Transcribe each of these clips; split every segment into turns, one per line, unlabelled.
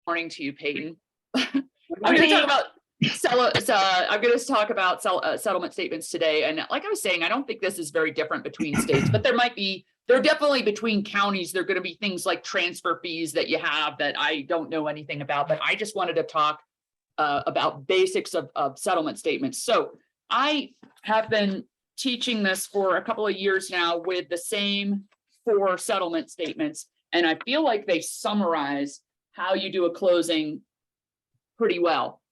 Morning to you, Peyton. I'm going to talk about settlement statements today. And like I was saying, I don't think this is very different between states, but they're definitely between counties. There are going to be things like transfer fees that you have that I don't know anything about, but I just wanted to talk about basics of settlement statements. So I have been teaching this for a couple of years now with the same 4 settlement statements. And I feel like they summarize how you do a closing pretty well.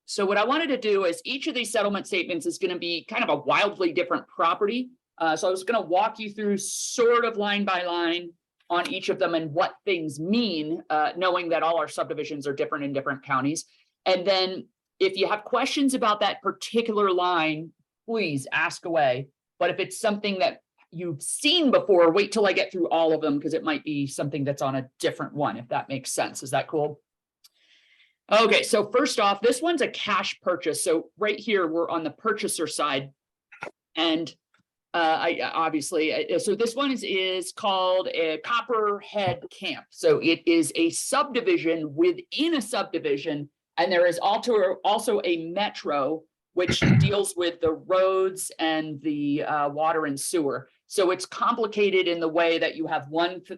So what I wanted to do is each of these settlement statements is going to be kind of a wildly different property. So I was going to walk you through sort of line by line on each of them and what things mean, knowing that all our subdivisions are different in different counties. And then if you have questions about that particular line, please ask away. But if it's something that you've seen before, wait till I get through all of them, because it might be something that's on a different one, if that makes sense. Is that cool? Okay, so first off, this one's a cash purchase. So right here, we're on the purchaser side. And so this one is called a Copperhead Camp. So it is a subdivision within a subdivision. And there is also a metro, which deals with the roads and the water and sewer. So it's complicated in the way that you have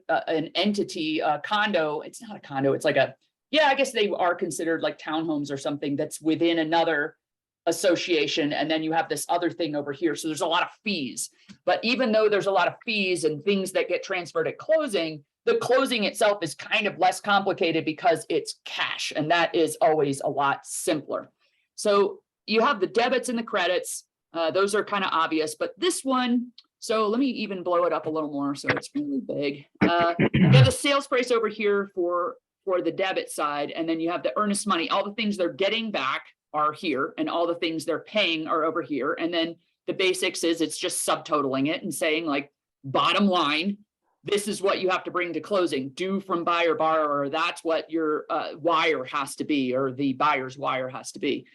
an entity, a condo. It's not a condo. It's like I guess they are considered like townhomes or something that's within another association. And then you have this other thing over here. So there's a lot of fees. But even though there's a lot of fees and things that get transferred at closing, the closing itself is kind of less complicated because it's cash. And that is always a lot simpler. So you have the debits and the credits. Those are kind of obvious, but this one, so let me even blow it up a little more so it's really big. You have the sales price over here for the debit side, and then you have the earnest money. All the things they're getting back are here, and all the things they're paying are over here. And then the basics is it's just subtotaling it and saying, like, bottom line, this is what you have to bring to closing, due from buyer borrower. That's what your wire has to be, or the buyer's wire has to be.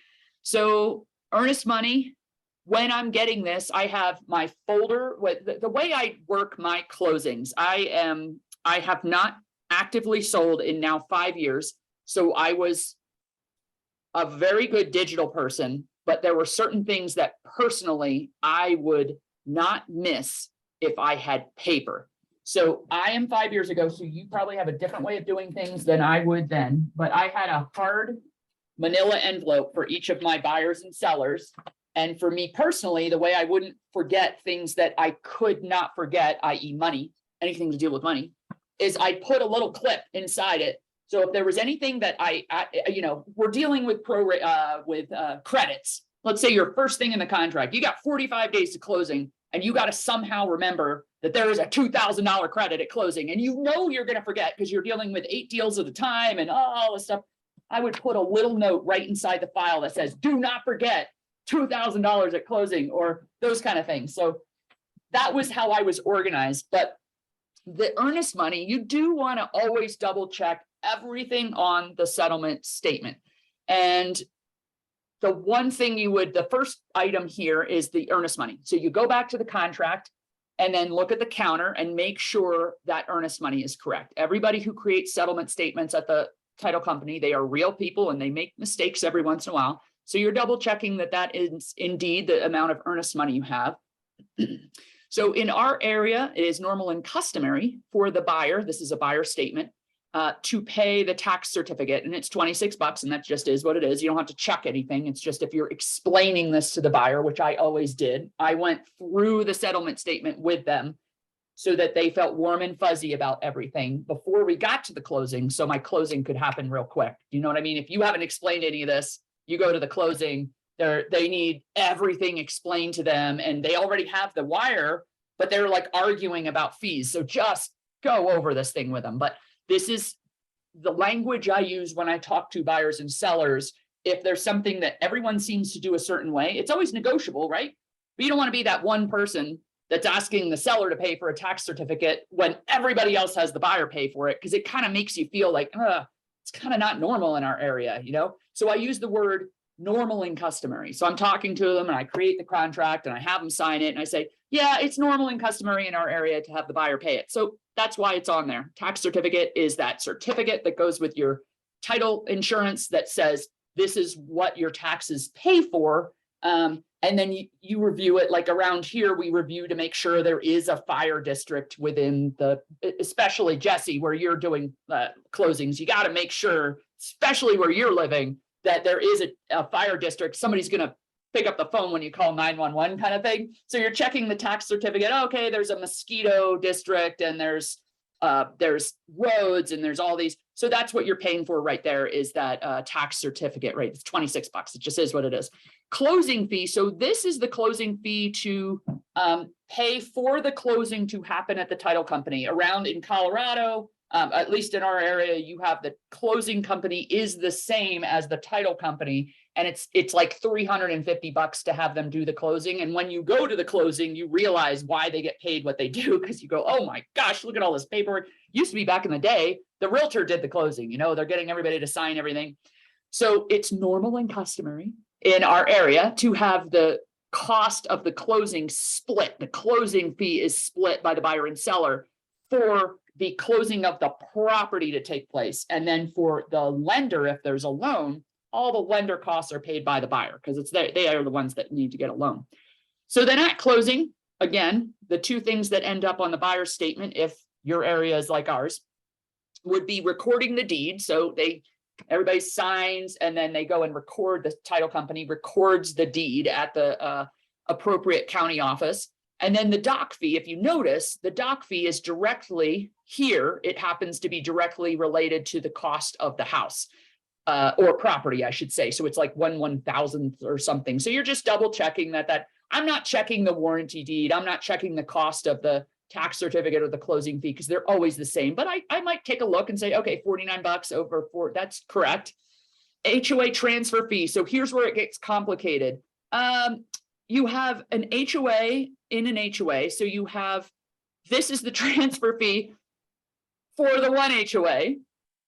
So earnest money, when I'm getting this, I have my folder with the way I work my closings. I have not actively sold in now 5 years. So I was a very good digital person, but there were certain things that personally I would not miss if I had paper. So I am 5 years ago. So you probably have a different way of doing things than I would then, but I had a hard manila envelope for each of my buyers and sellers. And for me personally, the way I wouldn't forget things that I could not forget, i.e. money, anything to deal with money, is I put a little clip inside it. So if there was anything that we're dealing with credits, let's say your first thing in the contract, you got 45 days to closing, and you got to somehow remember that there is a $2,000 credit at closing, and you know you're going to forget because you're dealing with 8 deals at a time and all this stuff. I would put a little note right inside the file that says, do not forget $2,000 at closing, or those kind of things. So that was how I was organized. But the earnest money, you do want to always double check everything on the settlement statement. And the one thing the first item here is the earnest money. So you go back to the contract and then look at the counter and make sure that earnest money is correct. Everybody who creates settlement statements at the title company, they are real people and they make mistakes every once in a while. So you're double checking that is indeed the amount of earnest money you have. So in our area, it is normal and customary for the buyer, this is a buyer statement, to pay the tax certificate, and it's $26, and that just is what it is. You don't have to check anything. It's just if you're explaining this to the buyer, which I always did, I went through the settlement statement with them so that they felt warm and fuzzy about everything before we got to the closing, so my closing could happen real quick. You know what I mean? If you haven't explained any of this, you go to the closing, they need everything explained to them, and they already have the wire, but they're like arguing about fees. So just go over this thing with them. But this is the language I use when I talk to buyers and sellers. If there's something that everyone seems to do a certain way, it's always negotiable, right? But you don't want to be that one person that's asking the seller to pay for a tax certificate when everybody else has the buyer pay for it, because it kind of makes you feel like, it's kind of not normal in our area, you know? So I use the word normal and customary. So I'm talking to them and I create the contract and I have them sign it and I say, yeah, it's normal and customary in our area to have the buyer pay it. So that's why it's on there. Tax certificate is that certificate that goes with your title insurance that says this is what your taxes pay for. And then you review it. Like around here, we review to make sure there is a fire district within especially Jesse, where you're doing closings. You got to make sure, especially where you're living, that there is a fire district. Somebody's going to pick up the phone when you call 911 kind of thing. So you're checking the tax certificate. Okay, there's a mosquito district and there's roads and there's all these. So that's what you're paying for right there, is that tax certificate, right? It's $26. It just is what it is. Closing fee. So this is the closing fee to pay for the closing to happen at the title company. Around in Colorado, at least in our area, you have the closing company is the same as the title company. And it's like $350 to have them do the closing. And when you go to the closing, you realize why they get paid what they do, because you go, oh my gosh, look at all this paperwork. Used to be back in the day, the realtor did the closing, they're getting everybody to sign everything. So it's normal and customary in our area to have the cost of the closing split. The closing fee is split by the buyer and seller for the closing of the property to take place. And then for the lender, if there's a loan, all the lender costs are paid by the buyer, because they are the ones that need to get a loan. So then at closing, again, the two things that end up on the buyer's statement, if your area is like ours, would be recording the deed. So everybody signs, and then they go and record, the title company records the deed at the appropriate county office. And then the doc fee, if you notice, the doc fee is directly here. It happens to be directly related to the cost of the house or property, I should say. So it's like 1/1000th or something. So you're just double checking that I'm not checking the warranty deed. I'm not checking the cost of the tax certificate or the closing fee, because they're always the same. But I might take a look and say, okay, $49 over 4, that's correct. HOA transfer fee. So here's where it gets complicated. You have an HOA in an HOA. So this is the transfer fee for the one HOA.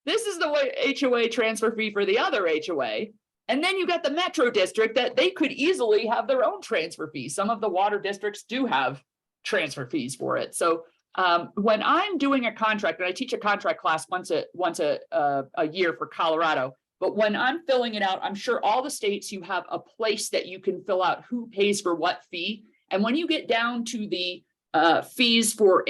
This is the HOA transfer fee for the other HOA. And then you got the metro district that they could easily have their own transfer fee. Some of the water districts do have transfer fees for it. So when I'm doing a contract, and I teach a contract class once a year for Colorado, but when I'm filling it out, I'm sure all the states, you have a place that you can fill out who pays for what fee. And when you get down to the fees for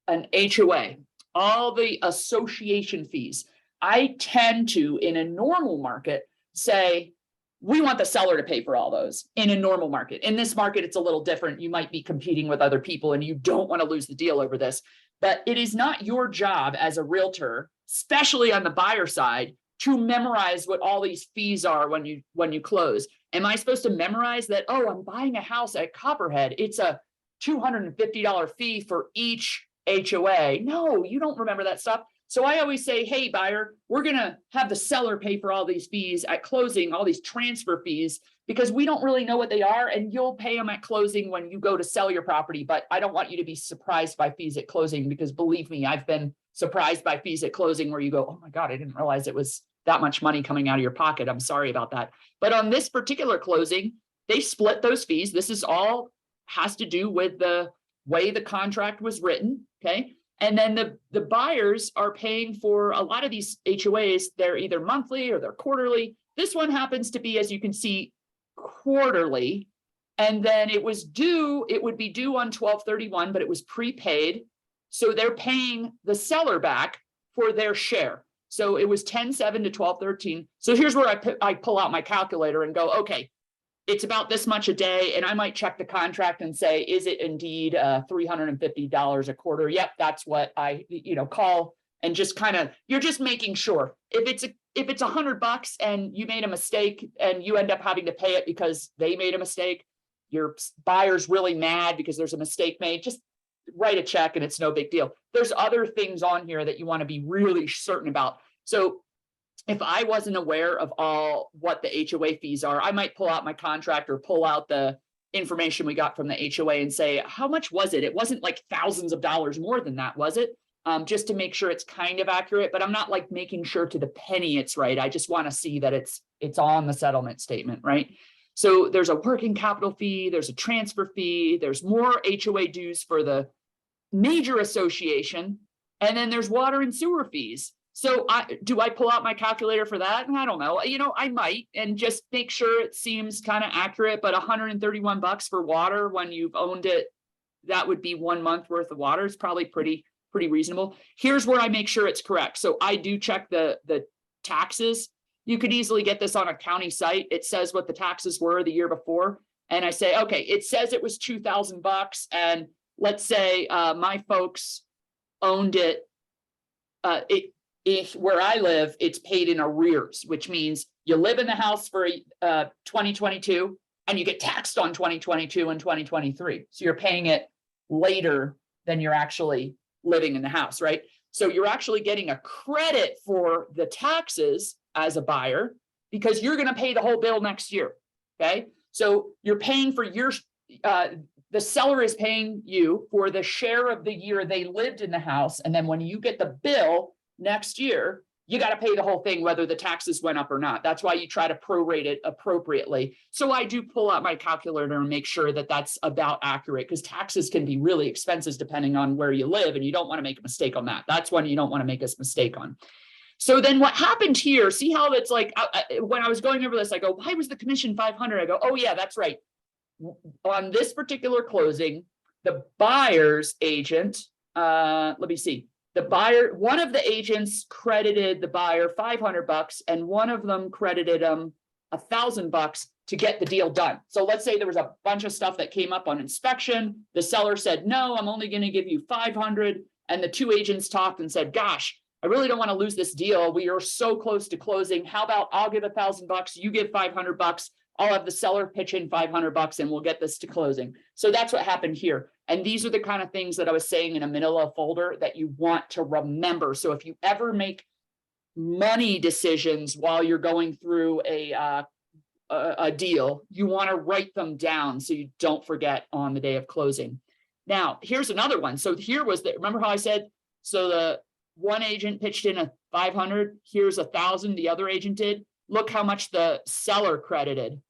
an HOA, all the association fees, I tend to, in a normal market, say, we want the seller to pay for all those in a normal market. In this market, it's a little different. You might be competing with other people and you don't want to lose the deal over this, but it is not your job as a realtor, especially on the buyer side, to memorize what all these fees are when you close. Am I supposed to memorize that? Oh, I'm buying a house at Copperhead. It's a $250 fee for each HOA. No, you don't remember that stuff. So I always say, hey, buyer, we're going to have the seller pay for all these fees at closing, all these transfer fees, because we don't really know what they are, and you'll pay them at closing when you go to sell your property. But I don't want you to be surprised by fees at closing, because believe me, I've been surprised by fees at closing where you go, oh my God, I didn't realize it was that much money coming out of your pocket. I'm sorry about that. But on this particular closing, they split those fees. This is all has to do with the way the contract was written. Okay. And then the buyers are paying for a lot of these HOAs. They're either monthly or they're quarterly. This one happens to be, as you can see, quarterly. And then it would be due on 12/31, but it was prepaid. So they're paying the seller back for their share. So it was 10/7 to 12/13. So here's where I pull out my calculator and go, okay, it's about this much a day. And I might check the contract and say, is it indeed $350 a quarter? Yep, that's what I, call, and just you're just making sure. If it's $100 and you made a mistake and you end up having to pay it because they made a mistake, your buyer's really mad because there's a mistake made, just write a check and it's no big deal. There's other things on here that you want to be really certain about. So if I wasn't aware of what the HOA fees are, I might pull out my contract or pull out the information we got from the HOA and say, how much was it? It wasn't like thousands of dollars more than that, was it? Just to make sure it's kind of accurate, but I'm not like making sure to the penny it's right. I just want to see that it's on the settlement statement, right? So there's a working capital fee, there's a transfer fee, there's more HOA dues for the major association, and then there's water and sewer fees. So do I pull out my calculator for that? I don't know. I might, and just make sure it seems kind of accurate, but $131 for water when you've owned it, that would be 1 month worth of water. It's probably pretty reasonable. Here's where I make sure it's correct. So I do check the taxes. You could easily get this on a county site. It says what the taxes were the year before. And I say, okay, it says it was $2,000. And let's say my folks owned it. Where I live, it's paid in arrears, which means you live in the house for 2022 and you get taxed on 2022 and 2023. So you're paying it later than you're actually living in the house, right? So you're actually getting a credit for the taxes as a buyer because you're going to pay the whole bill next year. Okay. So you're paying for the seller is paying you for the share of the year they lived in the house. And then when you get the bill next year, you got to pay the whole thing, whether the taxes went up or not. That's why you try to prorate it appropriately. So I do pull out my calculator and make sure that that's about accurate, because taxes can be really expensive depending on where you live, and you don't want to make a mistake on that. That's one you don't want to make a mistake on. So then what happened here, see how it's like, when I was going over this, I go, why was the commission 500? I go, oh yeah, that's right. On this particular closing, the buyer's agent, let me see. The buyer, one of the agents credited the buyer $500, and one of them credited him $1,000 to get the deal done. So let's say there was a bunch of stuff that came up on inspection. The seller said, no, I'm only going to give you 500. And the two agents talked and said, gosh, I really don't want to lose this deal. We are so close to closing. How about I'll give $1,000, you give $500. I'll have the seller pitch in $500 and we'll get this to closing. So that's what happened here. And these are the kind of things that I was saying in a manila folder that you want to remember. So if you ever make money decisions while you're going through a deal, you want to write them down so you don't forget on the day of closing. Now, here's another one. So here was remember how I said, so the one agent pitched in a 500, here's 1,000, the other agent did. Look how much the seller credited.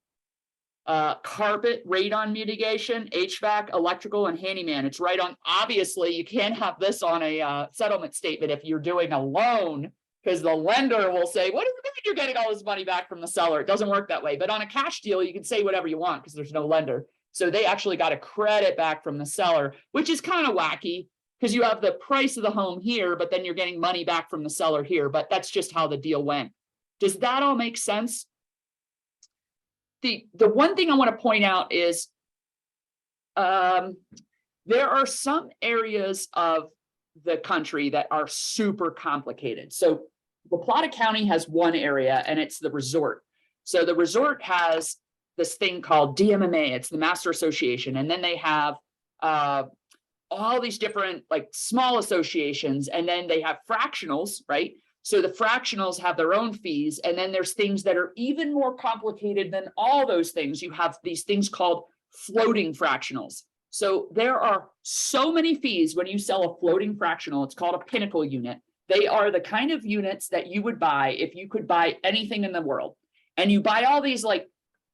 Carpet, radon mitigation, HVAC, electrical, and handyman. It's right on. Obviously, you can't have this on a settlement statement if you're doing a loan, because the lender will say, what do you mean you're getting all this money back from the seller? It doesn't work that way. But on a cash deal, you can say whatever you want because there's no lender. So they actually got a credit back from the seller, which is kind of wacky because you have the price of the home here, but then you're getting money back from the seller here. But that's just how the deal went. Does that all make sense? The one thing I want to point out is there are some areas of the country that are super complicated. So La Plata County has one area, and it's the resort. So the resort has this thing called DMMA. It's the Master Association. And then they have all these different like small associations, and then they have fractionals, right? So the fractionals have their own fees. And then there's things that are even more complicated than all those things. You have these things called floating fractionals. So there are so many fees when you sell a floating fractional. It's called a pinnacle unit. They are the kind of units that you would buy if you could buy anything in the world. And you buy all these like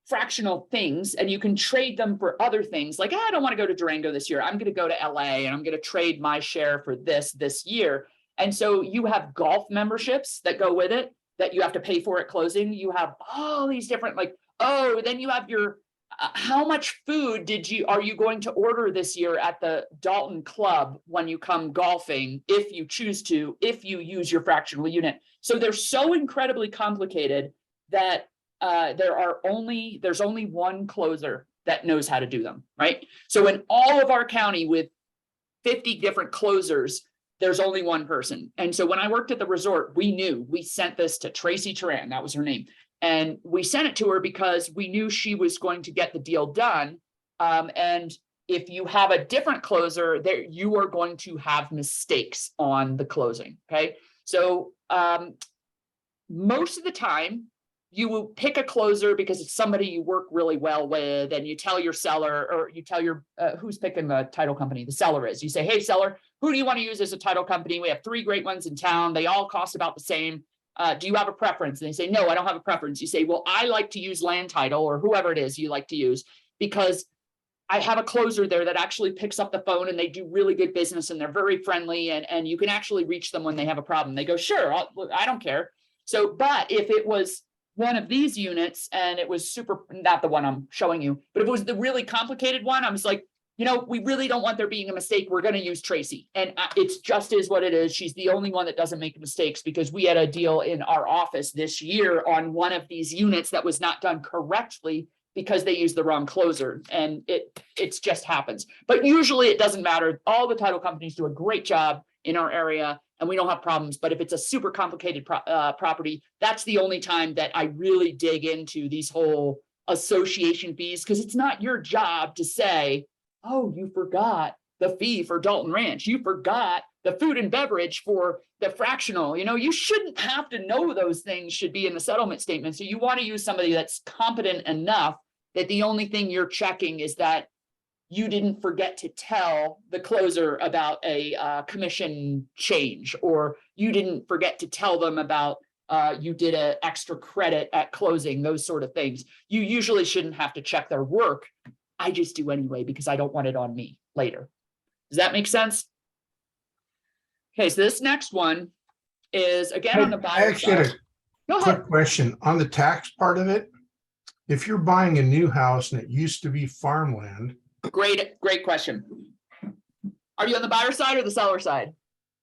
fractional things, and you can trade them for other things. Like, I don't want to go to Durango this year. I'm going to go to LA, and I'm going to trade my share for this year. And so you have golf memberships that go with it that you have to pay for at closing. You have all these different then you have your, how much food are you going to order this year at the Dalton Club when you come golfing, if you choose to, if you use your fractional unit. So they're so incredibly complicated that there's only one closer that knows how to do them, right? So in all of our county with 50 different closers, there's only one person. And so when I worked at the resort, we sent this to Tracy Turan, that was her name. And we sent it to her because we knew she was going to get the deal done. And if you have a different closer, you are going to have mistakes on the closing, okay? So most of the time, you will pick a closer because it's somebody you work really well with, and you tell your seller, or you tell your, who's picking the title company, the seller is. You say, hey, seller, who do you want to use as a title company? We have 3 great ones in town. They all cost about the same. Do you have a preference? And they say, no, I don't have a preference. You say, well, I like to use Land Title, or whoever it is you like to use, because I have a closer there that actually picks up the phone and they do really good business and they're very friendly and you can actually reach them when they have a problem. They go, sure, I don't care. So, but if it was one of these units and it was super, not the one I'm showing you, but if it was the really complicated one, I was like, you know, we really don't want there being a mistake. We're going to use Tracy. And it's just is what it is. She's the only one that doesn't make mistakes, because we had a deal in our office this year on one of these units that was not done correctly because they used the wrong closer, and it's just happens. But usually it doesn't matter. All the title companies do a great job in our area and we don't have problems. But if it's a super complicated property, that's the only time that I really dig into these whole association fees, because it's not your job to say, oh, you forgot the fee for Dalton Ranch. You forgot the food and beverage for the fractional. You know, you shouldn't have to know those things should be in the settlement statement. So you want to use somebody that's competent enough that the only thing you're checking is that you didn't forget to tell the closer about a commission change, or you didn't forget to tell them about you did an extra credit at closing, those sort of things. You usually shouldn't have to check their work. I just do anyway because I don't want it on me later. Does that make sense? Okay, so this next one is again on the buyer
I actually had
side.
a quick question on the tax part of it. If you're buying a new house and it used to be farmland.
Great question. Are you on the buyer side or the seller side?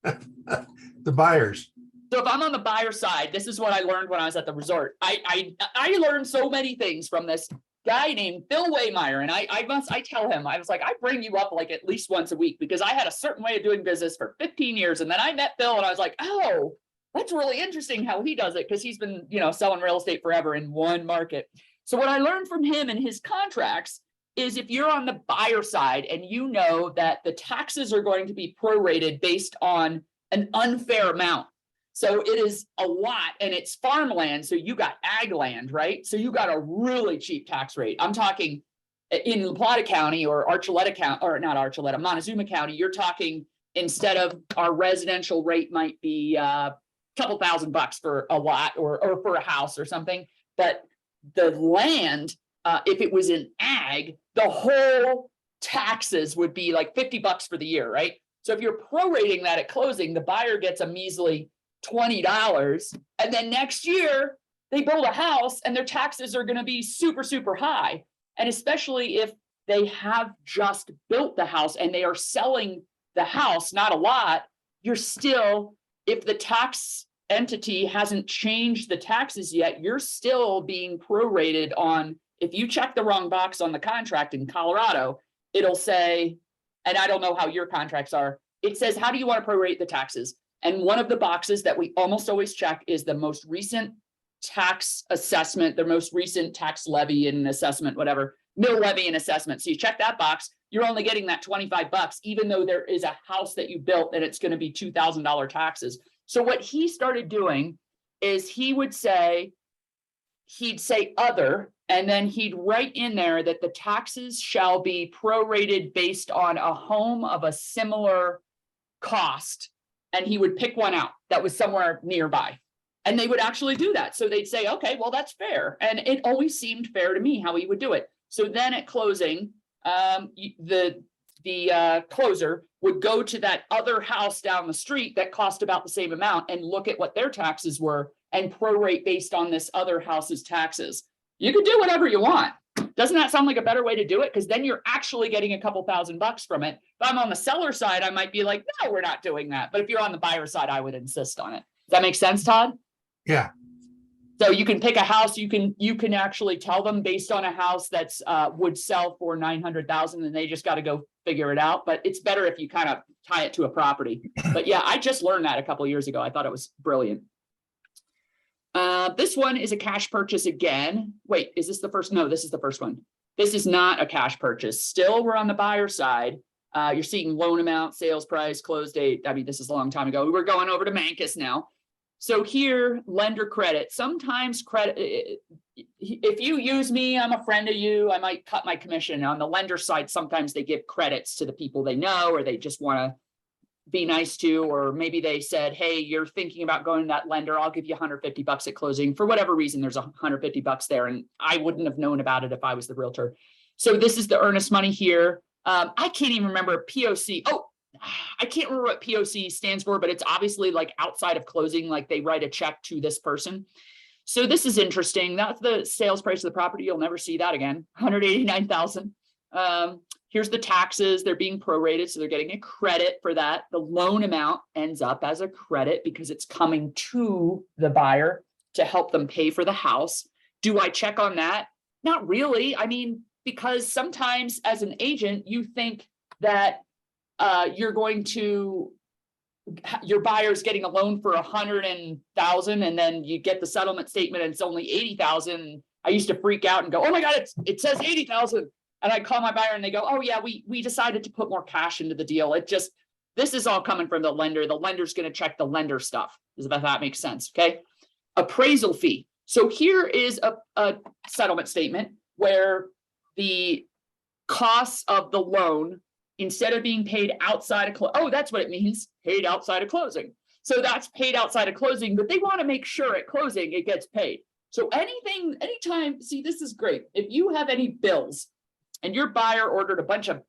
The buyers.
So if I'm on the buyer side, this is what I learned when I was at the resort. I learned so many things from this guy named Bill Waymeyer. And I tell him, I was like, I bring you up like at least once a week because I had a certain way of doing business for 15 years. And then I met Bill and I was like, oh, that's really interesting how he does it, because he's been, you know, selling real estate forever in one market. So what I learned from him and his contracts is if you're on the buyer side and you know that the taxes are going to be prorated based on an unfair amount. So it is a lot and it's farmland. So you got ag land, right? So you got a really cheap tax rate. I'm talking in La Plata County or Archuleta County, or not Archuleta, Montezuma County, you're talking instead of our residential rate might be a couple $1,000 for a lot or for a house or something. But the land, if it was in ag, the whole taxes would be like $50 for the year, right? So if you're prorating that at closing, the buyer gets a measly $20, and then next year they build a house and their taxes are going to be super, super high. And especially if they have just built the house and they are selling the house, not a lot, you're still, if the tax entity hasn't changed the taxes yet, you're still being prorated on, if you check the wrong box on the contract in Colorado, it'll say, and I don't know how your contracts are, it says, how do you want to prorate the taxes? And one of the boxes that we almost always check is the most recent tax assessment, the most recent tax levy and assessment, whatever, mill levy and assessment. So you check that box, you're only getting that $25, even though there is a house that you built and it's going to be $2,000 taxes. So what he started doing is he'd say other, and then he'd write in there that the taxes shall be prorated based on a home of a similar cost. And he would pick one out that was somewhere nearby. And they would actually do that. So they'd say, okay, well, that's fair. And it always seemed fair to me how he would do it. So then at closing, the closer would go to that other house down the street that cost about the same amount and look at what their taxes were and prorate based on this other house's taxes. You could do whatever you want. Doesn't that sound like a better way to do it? Because then you're actually getting a couple $1,000 from it. If I'm on the seller side, I might be like, no, we're not doing that. But if you're on the buyer side, I would insist on it. Does that make sense, Todd?
Yeah.
So you can pick a house, you can actually tell them based on a house that's would sell for $900,000 and they just got to go figure it out. But it's better if you kind of tie it to a property. But yeah, I just learned that a couple of years ago. I thought it was brilliant. This one is a cash purchase again. Wait, is this the first? No, this is the first one. This is not a cash purchase. Still, we're on the buyer side. You're seeing loan amount, sales price, close date. I mean, this is a long time ago. We're going over to Mancus now. So here, lender credit. Sometimes credit, if you use me, I'm a friend of you, I might cut my commission. On the lender side, sometimes they give credits to the people they know, or they just want to be nice to, or maybe they said, hey, you're thinking about going to that lender, I'll give you $150 at closing. For whatever reason, there's $150 there, and I wouldn't have known about it if I was the realtor. So this is the earnest money here. I can't even remember POC. Oh, I can't remember what POC stands for, but it's obviously like outside of closing, like they write a check to this person. So this is interesting. That's the sales price of the property. You'll never see that again. 189,000. Here's the taxes. They're being prorated, so they're getting a credit for that. The loan amount ends up as a credit because it's coming to the buyer to help them pay for the house. Do I check on that? Not really. I mean, because sometimes as an agent, you think that you're going to, your buyer's getting a loan for 100,000 and then you get the settlement statement and it's only 80,000. I used to freak out and go, oh my God, it says 80,000. And I call my buyer and they go, oh yeah, we decided to put more cash into the deal. This is all coming from the lender. The lender's going to check the lender stuff. If that makes sense. Okay. Appraisal fee. So here is a settlement statement where the costs of the loan, instead of being paid outside of that's what it means, paid outside of closing. So that's paid outside of closing, but they want to make sure at closing it gets paid. So anytime, see, this is great. If you have any bills and your buyer ordered a bunch of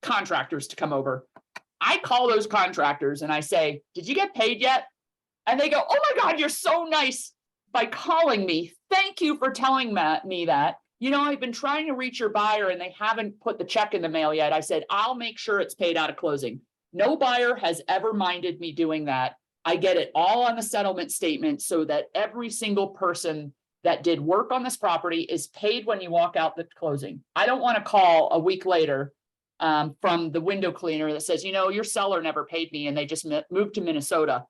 contractors to come over, I call those contractors and I say, did you get paid yet? And they go, oh my God, you're so nice by calling me. Thank you for telling me that. You know, I've been trying to reach your buyer and they haven't put the check in the mail yet. I said, I'll make sure it's paid out of closing. No buyer has ever minded me doing that. I get it all on the settlement statement so that every single person that did work on this property is paid when you walk out the closing. I don't want to call a week later from the window cleaner that says, you know, your seller never paid me and they just moved to Minnesota.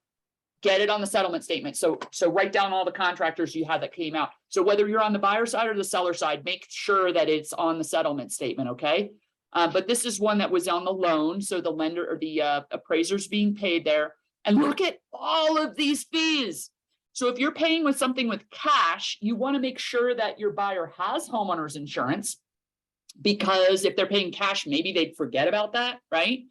Get it on the settlement statement. So write down all the contractors you had that came out. So whether you're on the buyer side or the seller side, make sure that it's on the settlement statement, okay? But this is one that was on the loan. So the lender or the appraiser's being paid there. And look at all of these fees. So if you're paying with something with cash, you want to make sure that your buyer has homeowner's insurance, because if they're paying cash, maybe they'd forget about that, right?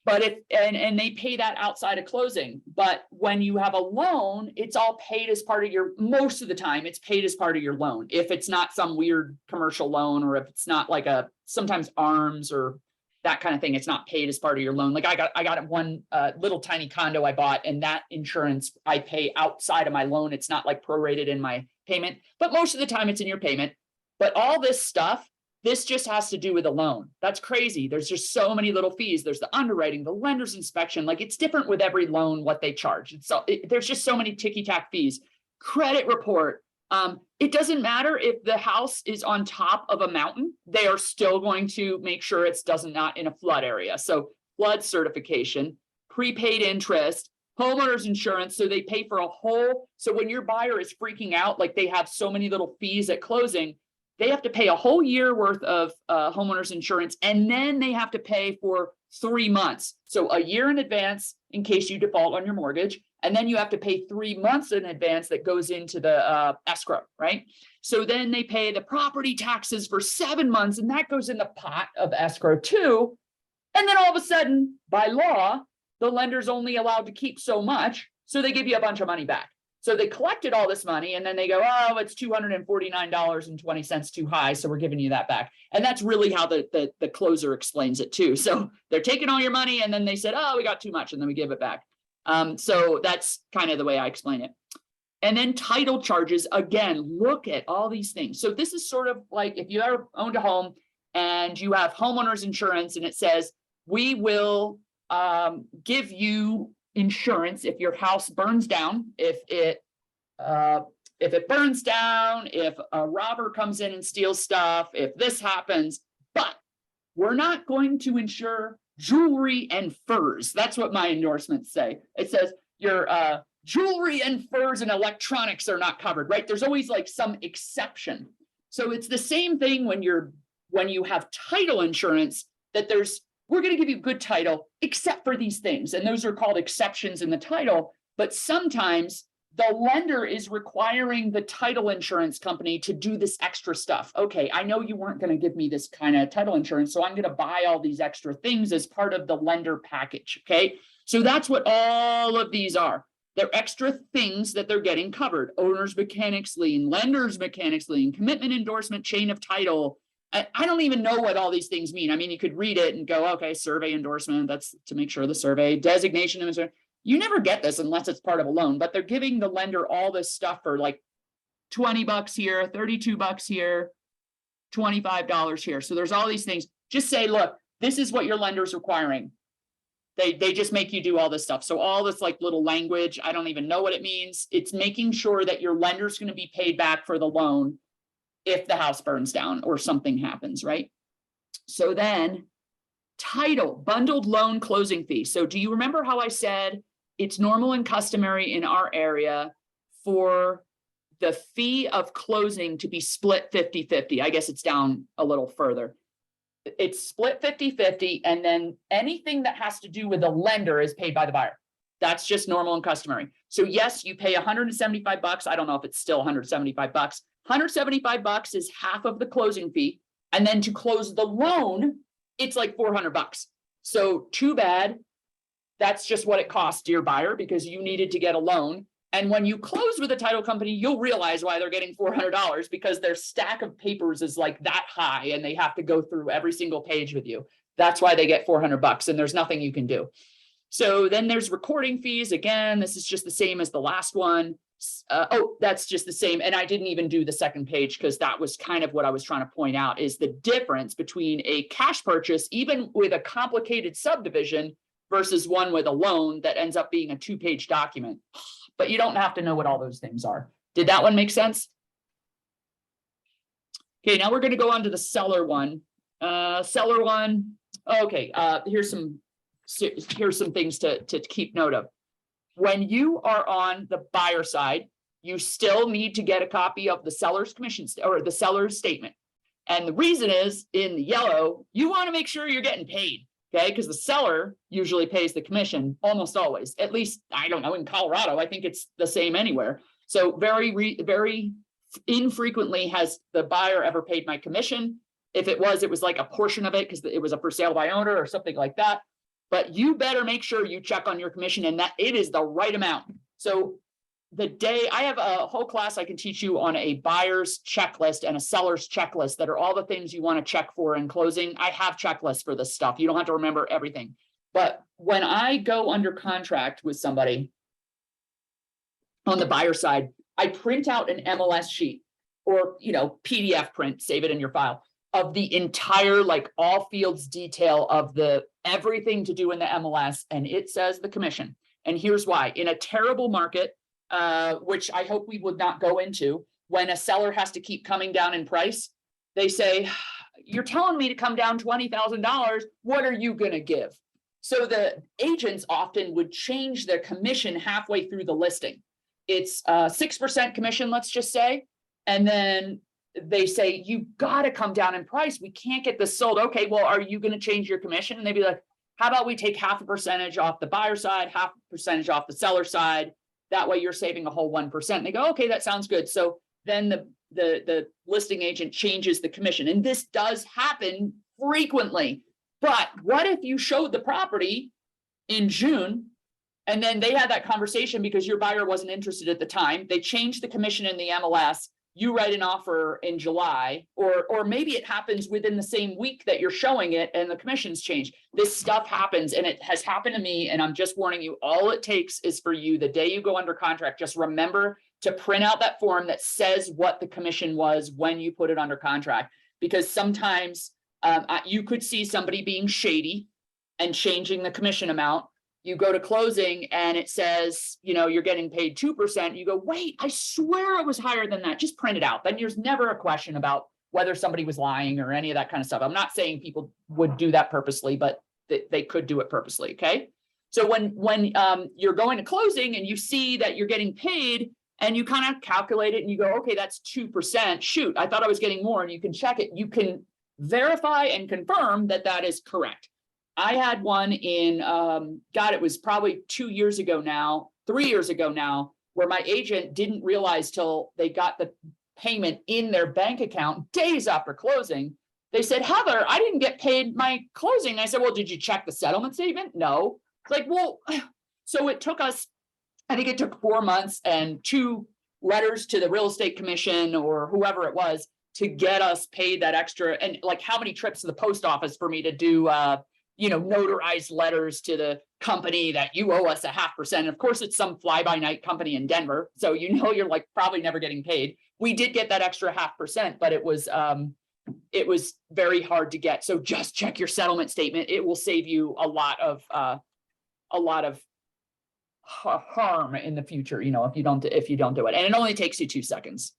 But and they pay that outside of closing. But when you have a loan, it's all paid as part of most of the time, it's paid as part of your loan. If it's not some weird commercial loan, or if it's not like sometimes ARMs or that kind of thing, it's not paid as part of your loan. Like I got one little tiny condo I bought, and that insurance I pay outside of my loan. It's not like prorated in my payment, but most of the time it's in your payment. But all this stuff, this just has to do with a loan. That's crazy. There's just so many little fees. There's the underwriting, the lender's inspection. Like it's different with every loan, what they charge. There's just so many ticky-tack fees. Credit report. It doesn't matter if the house is on top of a mountain, they are still going to make sure it's not in a flood area. So flood certification, prepaid interest, homeowner's insurance. So they pay for so when your buyer is freaking out, like they have so many little fees at closing, they have to pay a whole year worth of homeowner's insurance, and then they have to pay for 3 months. So a year in advance in case you default on your mortgage, and then you have to pay 3 months in advance that goes into the escrow, right? So then they pay the property taxes for 7 months, and that goes in the pot of escrow too. And then all of a sudden, by law, the lender's only allowed to keep so much, so they give you a bunch of money back. So they collected all this money and then they go, oh, it's $249.20 too high, so we're giving you that back. And that's really how the closer explains it too. So they're taking all your money and then they said, oh, we got too much, and then we give it back. So that's kind of the way I explain it. And then title charges, again, look at all these things. So this is sort of like if you ever owned a home and you have homeowner's insurance and it says, we will give you insurance if your house burns down, if it burns down, if a robber comes in and steals stuff, if this happens, but we're not going to insure jewelry and furs. That's what my endorsements say. It says your jewelry and furs and electronics are not covered, right? There's always like some exception. So it's the same thing when you have title insurance, that we're going to give you good title, except for these things. And those are called exceptions in the title. But sometimes the lender is requiring the title insurance company to do this extra stuff. Okay, I know you weren't going to give me this kind of title insurance, so I'm going to buy all these extra things as part of the lender package. Okay, so that's what all of these are. They're extra things that they're getting covered. Owner's mechanics lien, lender's mechanics lien, commitment endorsement, chain of title, I don't even know what all these things mean. I mean, you could read it and go, okay, survey endorsement, that's to make sure the survey designation. You never get this unless it's part of a loan, but they're giving the lender all this stuff for like $20 here, $32 here, $25 here. So there's all these things. Just say, look, this is what your lender's requiring. They just make you do all this stuff. So all this like little language, I don't even know what it means. It's making sure that your lender's going to be paid back for the loan if the house burns down or something happens, right? So then title, bundled loan closing fee. So do you remember how I said it's normal and customary in our area for the fee of closing to be split 50-50? I guess it's down a little further. It's split 50-50, and then anything that has to do with the lender is paid by the buyer. That's just normal and customary. So yes, you pay $175. I don't know if it's still $175. $175 is half of the closing fee. And then to close the loan, it's like $400. So too bad. That's just what it costs, dear buyer, because you needed to get a loan. And when you close with a title company, you'll realize why they're getting $400, because their stack of papers is like that high and they have to go through every single page with you. That's why they get $400, and there's nothing you can do. So then there's recording fees. Again, this is just the same as the last one. Oh, that's just the same. And I didn't even do the second page because that was kind of what I was trying to point out, is the difference between a cash purchase, even with a complicated subdivision, versus one with a loan that ends up being a 2-page document. But you don't have to know what all those things are. Did that one make sense? Okay, now we're going to go on to the seller one. Seller one. Okay, here's some things to keep note of. When you are on the buyer side, you still need to get a copy of the seller's commission or the seller's statement. And the reason is, in the yellow, you want to make sure you're getting paid. Okay, because the seller usually pays the commission almost always. At least, I don't know, in Colorado, I think it's the same anywhere. So very infrequently has the buyer ever paid my commission. If it was like a portion of it because it was a for sale by owner or something like that. But you better make sure you check on your commission and that it is the right amount. So the day I have a whole class I can teach you on a buyer's checklist and a seller's checklist that are all the things you want to check for in closing. I have checklists for this stuff. You don't have to remember everything. But when I go under contract with somebody on the buyer side, I print out an MLS sheet or, PDF print, save it in your file, of the entire, like all fields detail of the everything to do in the MLS. And it says the commission. And here's why. In a terrible market, which I hope we would not go into, when a seller has to keep coming down in price, they say, you're telling me to come down $20,000. What are you going to give? So the agents often would change their commission halfway through the listing. It's 6% commission, let's just say. And then they say, you got to come down in price. We can't get this sold. Okay, well, are you going to change your commission? And they'd be like, how about we take 0.5% off the buyer side, 0.5% off the seller side? That way you're saving a whole 1%. And they go, okay, that sounds good. So then the listing agent changes the commission. And this does happen frequently. But what if you showed the property in June and then they had that conversation because your buyer wasn't interested at the time? They changed the commission in the MLS. You write an offer in July, or maybe it happens within the same week that you're showing it and the commissions change. This stuff happens, and it has happened to me, and I'm just warning you, all it takes is for you, the day you go under contract, just remember to print out that form that says what the commission was when you put it under contract, because sometimes you could see somebody being shady and changing the commission amount. You go to closing and it says, you're getting paid 2%. You go, wait, I swear it was higher than that. Just print it out. Then there's never a question about whether somebody was lying or any of that kind of stuff. I'm not saying people would do that purposely, but they could do it purposely. Okay. So when you're going to closing and you see that you're getting paid and you kind of calculate it and you go, okay, that's 2%. Shoot, I thought I was getting more, and you can check it. You can verify and confirm that that is correct. I had one in, it was probably 3 years ago now, where my agent didn't realize till they got the payment in their bank account days after closing. They said, Heather, I didn't get paid my closing. I said, well, did you check the settlement statement? No. It's like, well, so it took us, I think it took 4 months and 2 letters to the real estate commission or whoever it was to get us paid that extra, and like how many trips to the post office for me to do, notarized letters to the company that you owe us 0.5%. Of course, it's some fly-by-night company in Denver. So, you're like probably never getting paid. We did get that extra 0.5%, but it was very hard to get. So just check your settlement statement. It will save you a lot of harm in the future, if you don't do it. And it only takes you 2 seconds,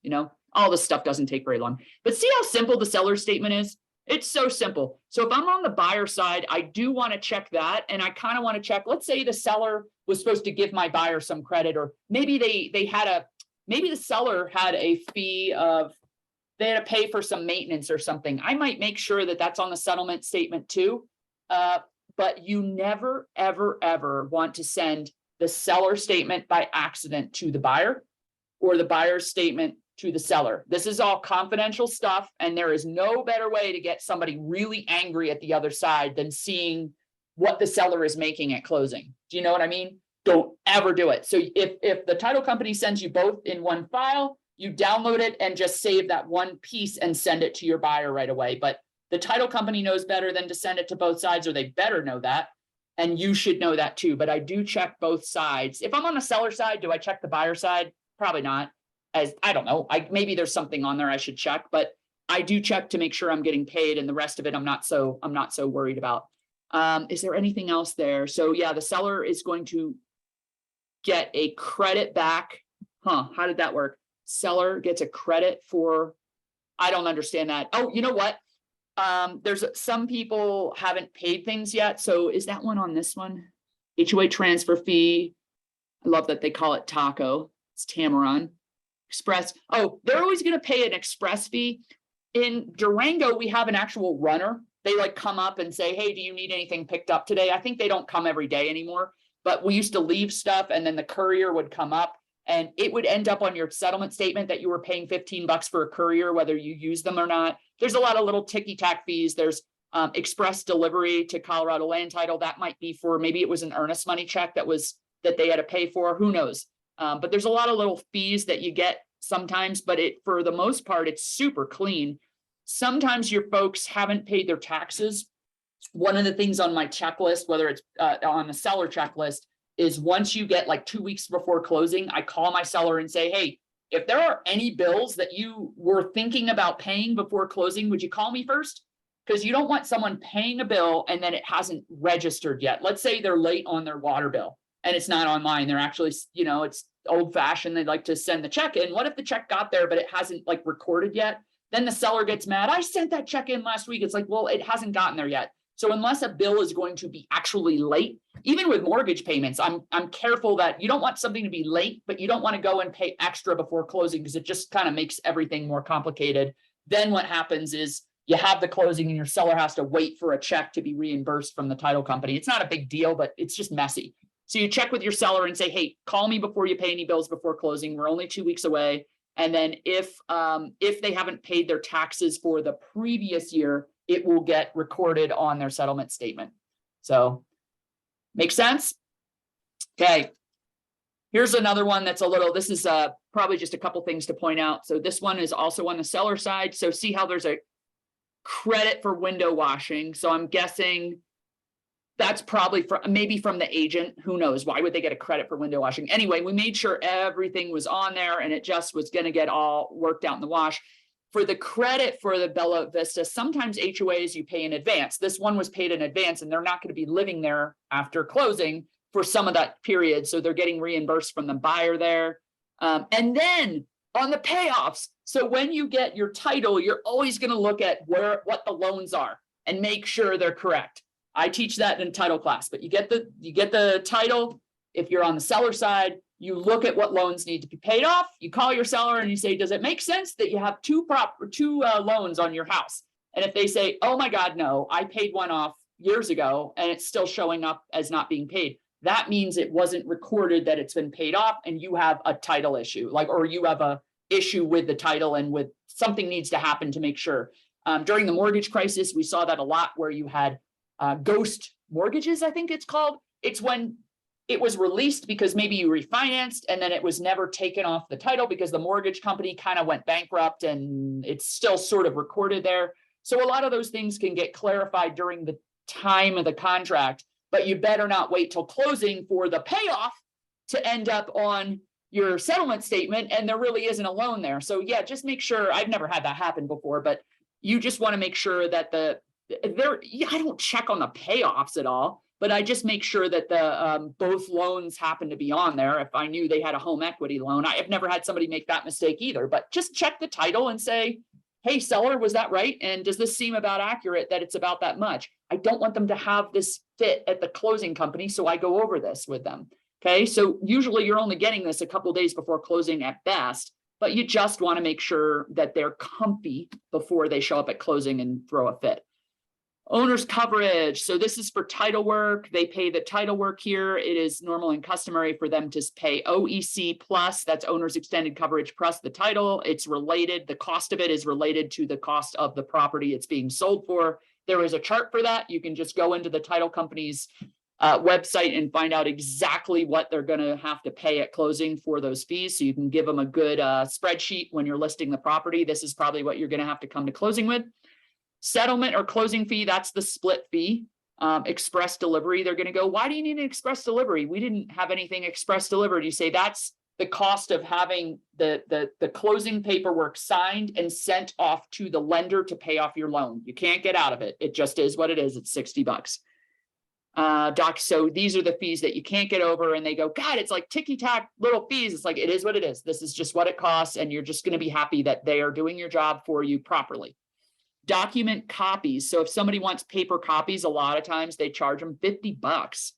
all this stuff doesn't take very long. But see how simple the seller statement is? It's so simple. So if I'm on the buyer side, I do want to check that. And I kind of want to check, let's say the seller was supposed to give my buyer some credit, or maybe maybe the seller had a fee of, they had to pay for some maintenance or something. I might make sure that that's on the settlement statement too. But you never, ever, ever want to send the seller statement by accident to the buyer, or the buyer's statement to the seller. This is all confidential stuff, and there is no better way to get somebody really angry at the other side than seeing what the seller is making at closing. Do you know what I mean? Don't ever do it. So if the title company sends you both in one file, you download it and just save that one piece and send it to your buyer right away. But the title company knows better than to send it to both sides, or they better know that. And you should know that too. But I do check both sides. If I'm on the seller side, do I check the buyer side? Probably not. As I don't know, maybe there's something on there I should check, but I do check to make sure I'm getting paid, and the rest of it I'm not so worried about. Is there anything else there? So yeah, the seller is going to get a credit back. How did that work? Seller gets a credit for, I don't understand that. Oh, you know what? There's some people haven't paid things yet. So is that one on this one? HOA transfer fee. I love that they call it taco. It's Tamaron. Express. Oh, they're always going to pay an express fee. In Durango, we have an actual runner. They like come up and say, hey, do you need anything picked up today? I think they don't come every day anymore, but we used to leave stuff, and then the courier would come up, and it would end up on your settlement statement that you were paying $15 for a courier, whether you use them or not. There's a lot of little ticky-tack fees. There's express delivery to Colorado Land Title. That might be for, maybe it was an earnest money check that they had to pay for. Who knows? But there's a lot of little fees that you get sometimes, but for the most part, it's super clean. Sometimes your folks haven't paid their taxes. One of the things on my checklist, whether it's on the seller checklist, is once you get like 2 weeks before closing, I call my seller and say, hey, if there are any bills that you were thinking about paying before closing, would you call me first? Because you don't want someone paying a bill and then it hasn't registered yet. Let's say they're late on their water bill and it's not online. They're actually, it's old fashioned. They'd like to send the check in. What if the check got there, but it hasn't like recorded yet? Then the seller gets mad. I sent that check in last week. It's like, well, it hasn't gotten there yet. So unless a bill is going to be actually late, even with mortgage payments, I'm careful that you don't want something to be late, but you don't want to go and pay extra before closing, because it just kind of makes everything more complicated. Then what happens is you have the closing and your seller has to wait for a check to be reimbursed from the title company. It's not a big deal, but it's just messy. So you check with your seller and say, hey, call me before you pay any bills before closing. We're only 2 weeks away. And then if they haven't paid their taxes for the previous year, it will get recorded on their settlement statement. So makes sense? Okay. Here's another one that's this is probably just a couple things to point out. So this one is also on the seller side. So see how there's a credit for window washing. So I'm guessing that's probably maybe from the agent. Who knows? Why would they get a credit for window washing? Anyway, we made sure everything was on there and it just was going to get all worked out in the wash. For the credit for the Bella Vista, sometimes HOAs you pay in advance. This one was paid in advance and they're not going to be living there after closing for some of that period. So they're getting reimbursed from the buyer there. And then on the payoffs, so when you get your title, you're always going to look at what the loans are and make sure they're correct. I teach that in title class, but you get the title. If you're on the seller side, you look at what loans need to be paid off. You call your seller and you say, does it make sense that you have two loans on your house? And if they say, oh my God, no, I paid one off years ago and it's still showing up as not being paid, that means it wasn't recorded that it's been paid off and you have a title issue, or you have a issue with the title and with something needs to happen to make sure. During the mortgage crisis, we saw that a lot where you had ghost mortgages, I think it's called. It's when it was released because maybe you refinanced and then it was never taken off the title because the mortgage company kind of went bankrupt and it's still sort of recorded there. So a lot of those things can get clarified during the time of the contract, but you better not wait till closing for the payoff to end up on your settlement statement and there really isn't a loan there. So yeah, just make sure. I've never had that happen before, but you just want to make sure that I don't check on the payoffs at all, but I just make sure that the both loans happen to be on there. If I knew they had a home equity loan, I've never had somebody make that mistake either, but just check the title and say, hey, seller, was that right? And does this seem about accurate that it's about that much? I don't want them to have this fit at the closing company, so I go over this with them. Okay, so usually you're only getting this a couple of days before closing at best, but you just want to make sure that they're comfy before they show up at closing and throw a fit. Owner's coverage. So this is for title work. They pay the title work here. It is normal and customary for them to pay OEC plus, that's owner's extended coverage plus the title. It's related. The cost of it is related to the cost of the property it's being sold for. There is a chart for that. You can just go into the title company's website and find out exactly what they're going to have to pay at closing for those fees. So you can give them a good spreadsheet when you're listing the property. This is probably what you're going to have to come to closing with. Settlement or closing fee, that's the split fee. Express delivery, they're going to go, why do you need an express delivery? We didn't have anything express delivered. You say that's the cost of having the closing paperwork signed and sent off to the lender to pay off your loan. You can't get out of it. It just is what it is. It's $60. Doc, so these are the fees that you can't get over, and they go, God, it's like ticky-tack little fees. It's like, it is what it is. This is just what it costs, and you're just going to be happy that they are doing your job for you properly. Document copies. So if somebody wants paper copies, a lot of times they charge them $50.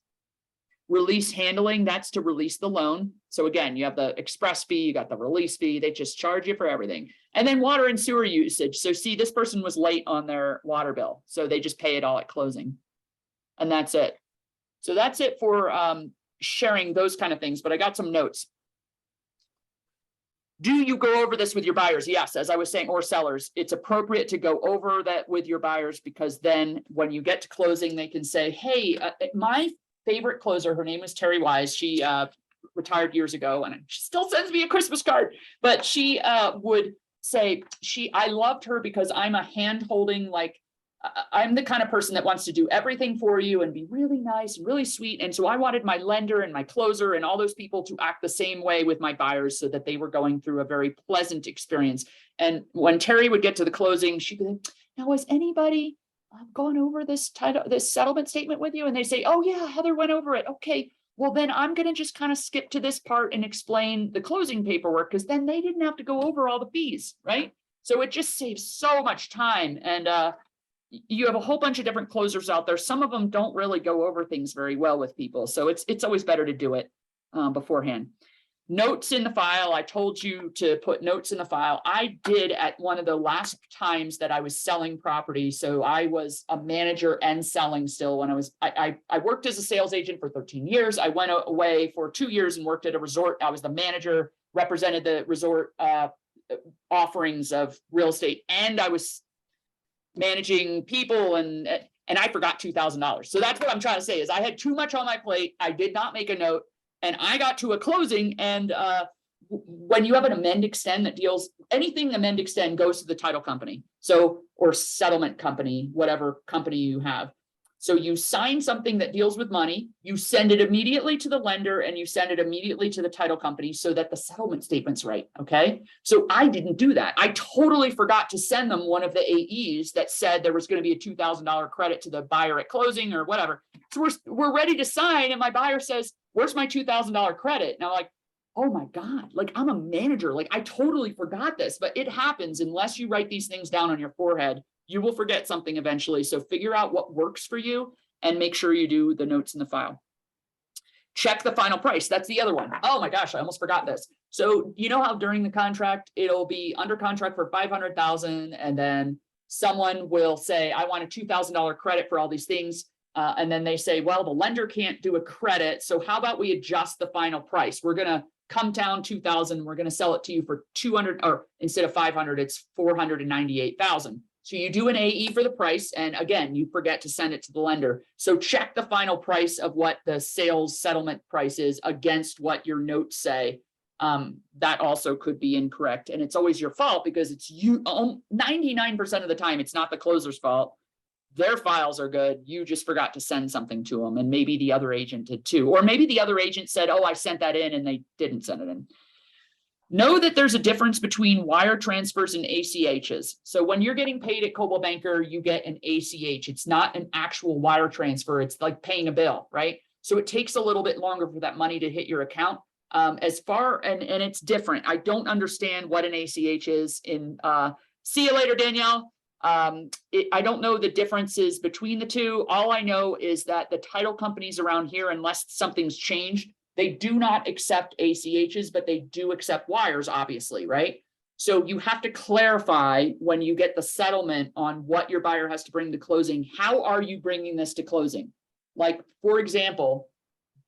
Release handling, that's to release the loan. So again, you have the express fee, you got the release fee, they just charge you for everything. And then water and sewer usage. So see, this person was late on their water bill, so they just pay it all at closing. And that's it. So that's it for sharing those kind of things, but I got some notes. Do you go over this with your buyers? Yes, as I was saying, or sellers. It's appropriate to go over that with your buyers, because then when you get to closing, they can say, hey, my favorite closer, her name is Terry Wise. She retired years ago and she still sends me a Christmas card, but she would say, I loved her because I'm a hand-holding, like, I'm the kind of person that wants to do everything for you and be really nice and really sweet. And so I wanted my lender and my closer and all those people to act the same way with my buyers so that they were going through a very pleasant experience. And when Terry would get to the closing, she'd be like, now, has anybody gone over this settlement statement with you? And they say, oh yeah, Heather went over it. Okay, well then I'm going to just kind of skip to this part and explain the closing paperwork, because then they didn't have to go over all the fees, right? So it just saves so much time. And you have a whole bunch of different closers out there. Some of them don't really go over things very well with people. So it's always better to do it beforehand. Notes in the file. I told you to put notes in the file. I did at one of the last times that I was selling property. So I was a manager and selling still when I worked as a sales agent for 13 years. I went away for 2 years and worked at a resort. I was the manager, represented the resort offerings of real estate, and I was managing people, and I forgot $2,000. So that's what I'm trying to say is I had too much on my plate. I did not make a note, and I got to a closing. And when you have an amend extend that deals, anything amend extend goes to the title company. So, or settlement company, whatever company you have. So you sign something that deals with money, you send it immediately to the lender, and you send it immediately to the title company so that the settlement statement's right, okay? So I didn't do that. I totally forgot to send them one of the AEs that said there was going to be a $2,000 credit to the buyer at closing or whatever. So we're ready to sign, and my buyer says, where's my $2,000 credit? And I'm like, oh my God, like I'm a manager. Like I totally forgot this, but it happens unless you write these things down on your forehead. You will forget something eventually. So figure out what works for you and make sure you do the notes in the file. Check the final price. That's the other one. Oh my gosh, I almost forgot this. So you know how during the contract, it'll be under contract for $500,000. And then someone will say, I want a $2,000 credit for all these things. And then they say, well, the lender can't do a credit. So how about we adjust the final price? We're going to come down 2,000. We're going to sell it to you for 200, or instead of 500, it's 498,000. So you do an AE for the price, and again, you forget to send it to the lender. So check the final price of what the sales settlement price is against what your notes say. That also could be incorrect, and it's always your fault because it's you. 99% of the time, it's not the closer's fault. Their files are good. You just forgot to send something to them, and maybe the other agent did too, or maybe the other agent said, "Oh, I sent that in," and they didn't send it in. Know that there's a difference between wire transfers and ACHs. So when you're getting paid at Coldwell Banker, you get an ACH. It's not an actual wire transfer. It's like paying a bill, right? So it takes a little bit longer for that money to hit your account. And it's different. I don't understand what an ACH is in, see you later, Danielle. I don't know the differences between the two. All I know is that the title companies around here, unless something's changed, they do not accept ACHs, but they do accept wires, obviously, right? So you have to clarify when you get the settlement on what your buyer has to bring to closing. How are you bringing this to closing? Like, for example,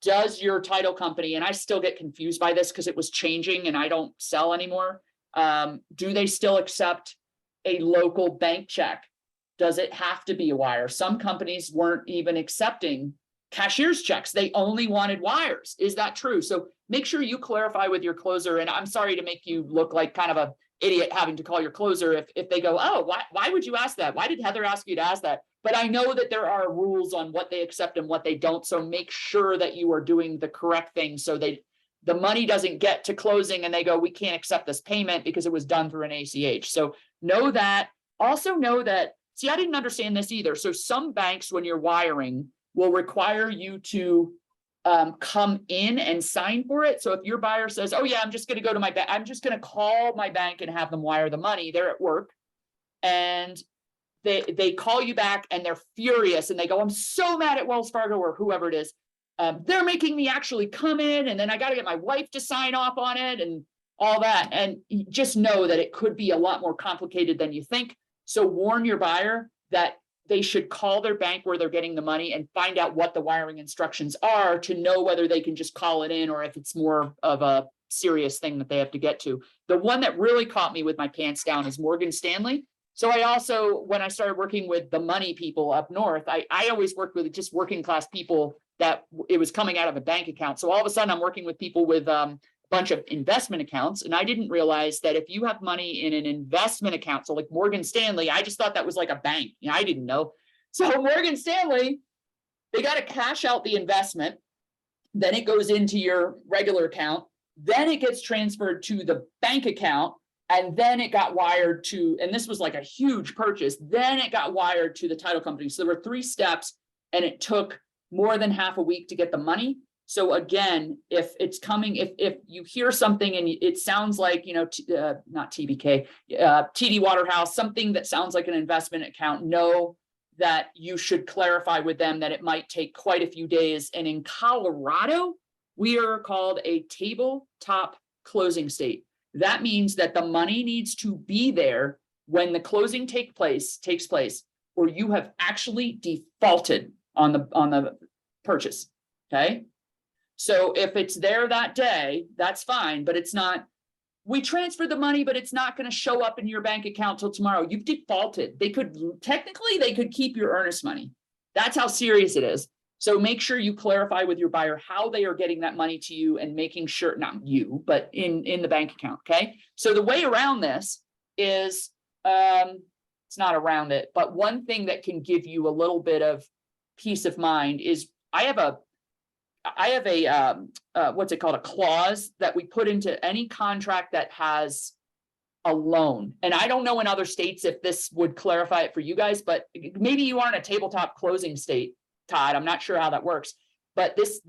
does your title company, and I still get confused by this because it was changing and I don't sell anymore. Do they still accept a local bank check? Does it have to be a wire? Some companies weren't even accepting cashier's checks. They only wanted wires. Is that true? So make sure you clarify with your closer. And I'm sorry to make you look like kind of a idiot having to call your closer if they go, "Oh, why would you ask that? Why did Heather ask you to ask that?" But I know that there are rules on what they accept and what they don't. So make sure that you are doing the correct thing so the money doesn't get to closing and they go, "We can't accept this payment because it was done through an ACH." So know that. Also know that, see, I didn't understand this either. So some banks, when you're wiring, will require you to come in and sign for it. So if your buyer says, "Oh yeah, I'm just going to go to my bank, I'm just going to call my bank and have them wire the money," they're at work and they call you back and they're furious and they go, "I'm so mad at Wells Fargo," or whoever it is. They're making me actually come in, and then I got to get my wife to sign off on it and all that. And just know that it could be a lot more complicated than you think. So warn your buyer that they should call their bank where they're getting the money and find out what the wiring instructions are to know whether they can just call it in or if it's more of a serious thing that they have to get to. The one that really caught me with my pants down is Morgan Stanley. So I also, when I started working with the money people up north, I always worked with just working class people that it was coming out of a bank account. So all of a sudden I'm working with people with bunch of investment accounts. And I didn't realize that if you have money in an investment account, so like Morgan Stanley, I just thought that was like a bank. I didn't know. So Morgan Stanley, they got to cash out the investment. Then it goes into your regular account. Then it gets transferred to the bank account. And then it got wired to, and this was like a huge purchase. Then it got wired to the title company. So there were 3 steps and it took more than half a week to get the money. So again, if it's coming, if you hear something and it sounds like, not TBK, TD Waterhouse, something that sounds like an investment account, know that you should clarify with them that it might take quite a few days. And in Colorado, we are called a tabletop closing state. That means that the money needs to be there when the closing takes place, or you have actually defaulted on the purchase. Okay. So if it's there that day, that's fine, but it's not, we transferred the money, but it's not going to show up in your bank account till tomorrow. You've defaulted. They could keep your earnest money. That's how serious it is. So make sure you clarify with your buyer how they are getting that money to you and making sure, not you, but in the bank account. Okay. So the way around this is, it's not around it, but one thing that can give you a little bit of peace of mind is I have a what's it called? A clause that we put into any contract that has a loan. And I don't know in other states if this would clarify it for you guys, but maybe you aren't a tabletop closing state, Todd. I'm not sure how that works. But this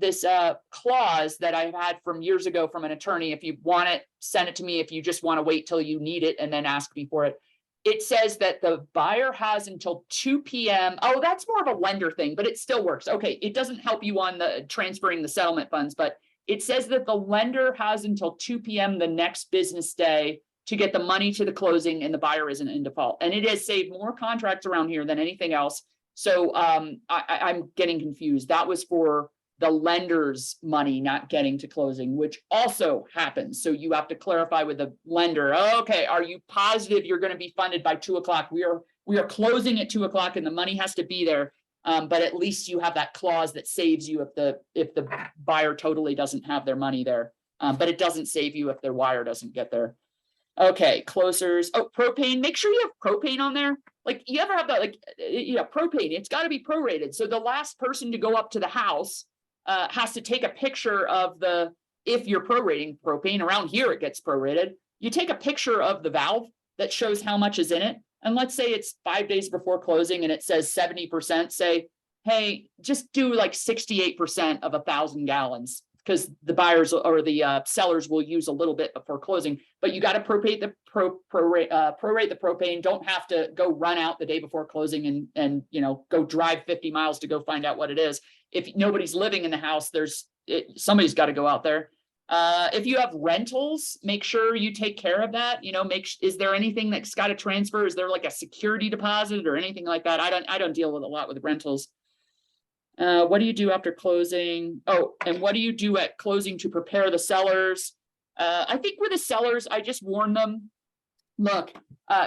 clause that I've had from years ago from an attorney, if you want it, send it to me. If you just want to wait till you need it and then ask me for it. It says that the buyer has until 2 p.m. Oh, that's more of a lender thing, but it still works. Okay, it doesn't help you on the transferring the settlement funds, but it says that the lender has until 2 p.m. the next business day to get the money to the closing and the buyer isn't in default. And it has saved more contracts around here than anything else. So I'm getting confused. That was for the lender's money not getting to closing, which also happens. So you have to clarify with the lender, okay, are you positive you're going to be funded by 2 o'clock? We are we are closing at 2 o'clock and the money has to be there. But at least you have that clause that saves you if the buyer totally doesn't have their money there. But it doesn't save you if their wire doesn't get there. Okay, closers. Oh, propane. Make sure you have propane on there. Like, you ever have that, like, propane, it's got to be prorated. So the last person to go up to the house has to take a picture of if you're prorating propane. Around here, it gets prorated. You take a picture of the valve that shows how much is in it. And let's say it's 5 days before closing and it says 70%, say, hey, just do like 68% of 1,000 gallons, because the buyers or the sellers will use a little bit before closing. But you got to prorate the propane. Don't have to go run out the day before closing and go drive 50 miles to go find out what it is. If nobody's living in the house, somebody's got to go out there. If you have rentals, make sure you take care of that. Is there anything that's got to transfer? Is there like a security deposit or anything like that? I don't deal with a lot with rentals. What do you do after closing? Oh, and what do you do at closing to prepare the sellers? I think with the sellers, I just warn them, look,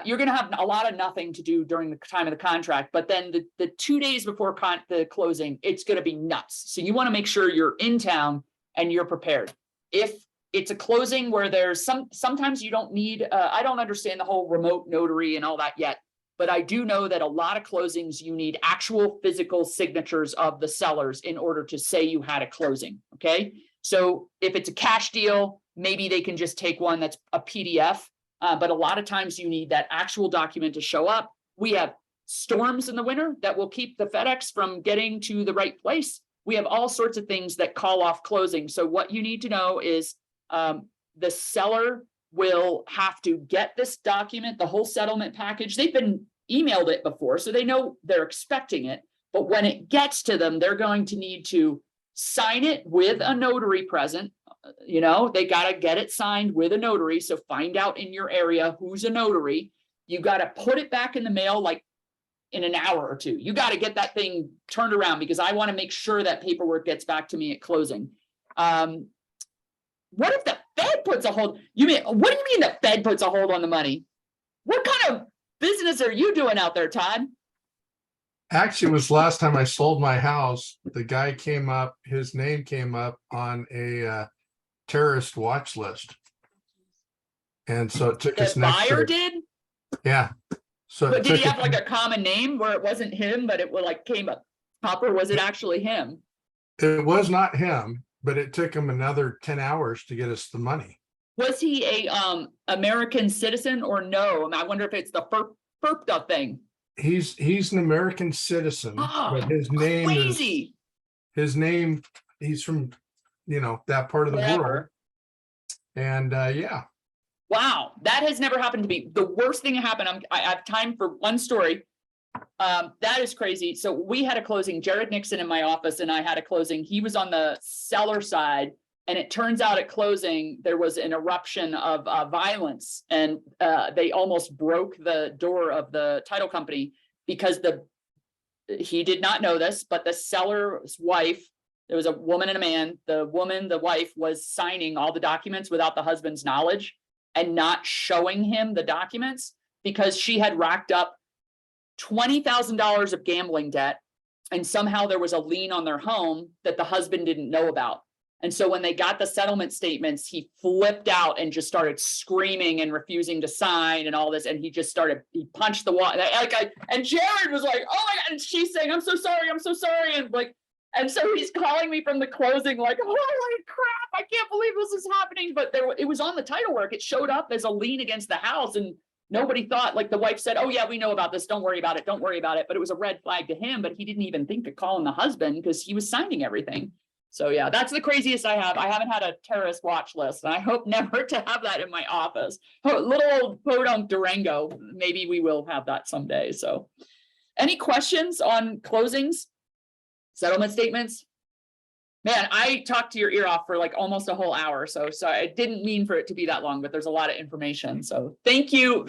you're going to have a lot of nothing to do during the time of the contract, but then the 2 days before the closing, it's going to be nuts. So you want to make sure you're in town and you're prepared. If it's a closing where there's sometimes you don't need, I don't understand the whole remote notary and all that yet, but I do know that a lot of closings, you need actual physical signatures of the sellers in order to say you had a closing, okay? So if it's a cash deal, maybe they can just take one that's a PDF, but a lot of times you need that actual document to show up. We have storms in the winter that will keep the FedEx from getting to the right place. We have all sorts of things that call off closing. So what you need to know is the seller will have to get this document, the whole settlement package. They've been emailed it before, so they know they're expecting it. But when it gets to them, they're going to need to sign it with a notary present. They got to get it signed with a notary. So find out in your area who's a notary. You got to put it back in the mail like in an hour or two. You got to get that thing turned around because I want to make sure that paperwork gets back to me at closing. What if the Fed puts a hold? What do you mean the Fed puts a hold on the money? What kind of business are you doing out there, Todd?
Actually, it was last time I sold my house. The guy came up, his name came up on a terrorist watch list. And so it took us
The
next
buyer
to,
did?
yeah. So
But did he have like a common name where it wasn't him, but it came up top, or was it actually him?
It was not him, but it took him another 10 hours to get us the money.
Was he a American citizen or no? I wonder if it's the FERPTA thing.
He's an American citizen, but his name
crazy.
He's from that part of the world. And yeah.
Wow, that has never happened to me. The worst thing that happened, I have time for one story. That is crazy. So we had a closing, Jared Nixon in my office and I had a closing. He was on the seller side. And it turns out at closing, there was an eruption of violence and they almost broke the door of the title company because he did not know this, but the seller's wife, there was a woman and a man, the wife was signing all the documents without the husband's knowledge and not showing him the documents because she had racked up $20,000 of gambling debt. And somehow there was a lien on their home that the husband didn't know about. And so when they got the settlement statements, he flipped out and just started screaming and refusing to sign and all this. And he punched the wall. And Jared was like, oh my God. And she's saying, I'm so sorry. I'm so sorry. And so he's calling me from the closing, like, holy crap, I can't believe this is happening. But it was on the title work. It showed up as a lien against the house. And nobody thought, like the wife said, oh yeah, we know about this. Don't worry about it. Don't worry about it. But it was a red flag to him, but he didn't even think of calling the husband because he was signing everything. So yeah, that's the craziest I have. I haven't had a terrorist watch list, and I hope never to have that in my office. Oh, little old podunk Durango. Maybe we will have that someday. So any questions on closings, settlement statements? Man, I talked to your ear off for like almost a whole hour. So I didn't mean for it to be that long, but there's a lot of information. So thank you.